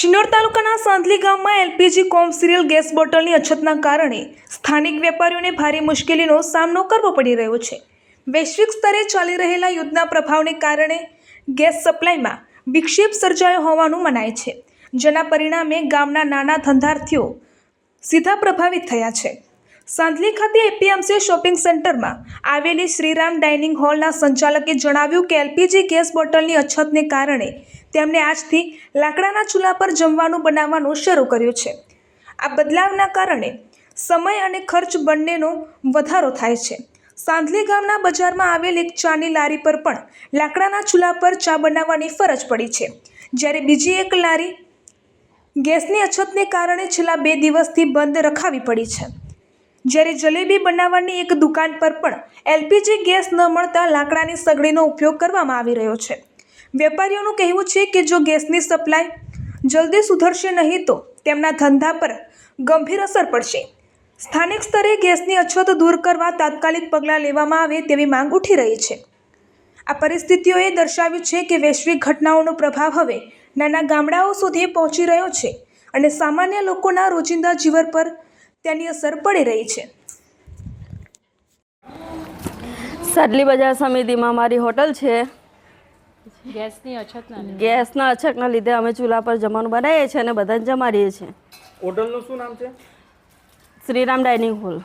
શિનોર તાલુકાના સાંધલી ગામમાં LPG commercial gas બોટલની અછતના કારણે સ્થાનિક વેપારીઓને ભારે મુશ્કેલીનો સામનો કરવો પડી રહ્યો છે। વૈશ્વિક સ્તરે ચાલી રહેલા યુદ્ધના પ્રભાવને કારણે ગેસ સપ્લાયમાં વિક્ષેપ સર્જાયો હોવાનું મનાય છે, જેના પરિણામે ગામના નાના ધંધાર્થીઓ સીધા પ્રભાવિત થયા છે। સાંધલી ખાતે એપીએમસી શોપિંગ સેન્ટરમાં આવેલી શ્રીરામ ડાઇનિંગ હોલના સંચાલકે જણાવ્યું કે એલપીજી ગેસ બોટલની અછતને કારણે તેમણે આજથી લાકડાના ચૂલા પર જમવાનું બનાવવાનું શરૂ કર્યું છે। આ બદલાવના કારણે સમય અને ખર્ચ બંનેનો વધારો થાય છે। સાંધલી ગામના બજારમાં આવેલ એક ચાની લારી પર પણ લાકડાના ચૂલા પર ચા બનાવવાની ફરજ પડી છે, જ્યારે બીજી એક લારી ગેસની અછતને કારણે છેલ્લા 2 દિવસથી બંધ રખાવી પડી છે। જ્યારે જલેબી બનાવવાની એક દુકાન પર પણ એલપીજી ગેસ ન મળતા લાકડાની સગડીનો ઉપયોગ કરવામાં આવી રહ્યો છે। વેપારીઓનું કહેવું છે કે જો ગેસની સપ્લાય જલ્દી સુધરશે નહીં તો તેમના ધંધા પર ગંભીર અસર પડશે। સ્થાનિક સ્તરે ગેસની અછત દૂર કરવા તાત્કાલિક પગલાં લેવામાં આવે તેવી માંગ ઉઠી રહી છે। આ પરિસ્થિતિઓએ દર્શાવ્યું છે કે વૈશ્વિક ઘટનાઓનો પ્રભાવ હવે નાના ગામડાઓ સુધી પહોંચી રહ્યો છે અને સામાન્ય લોકોના રોજિંદા જીવન પર તેની અસર પડી રહી છે। સાડલી બજાર સમિતિમાં અમારી હોટલ છે। ગેસના અછતના લીધે અમે ચૂલા પર જમવાનું બનાવીએ છીએ અને બધાને જમાડીએ છીએ। હોટલનું શું નામ છે? Shriram dining hall.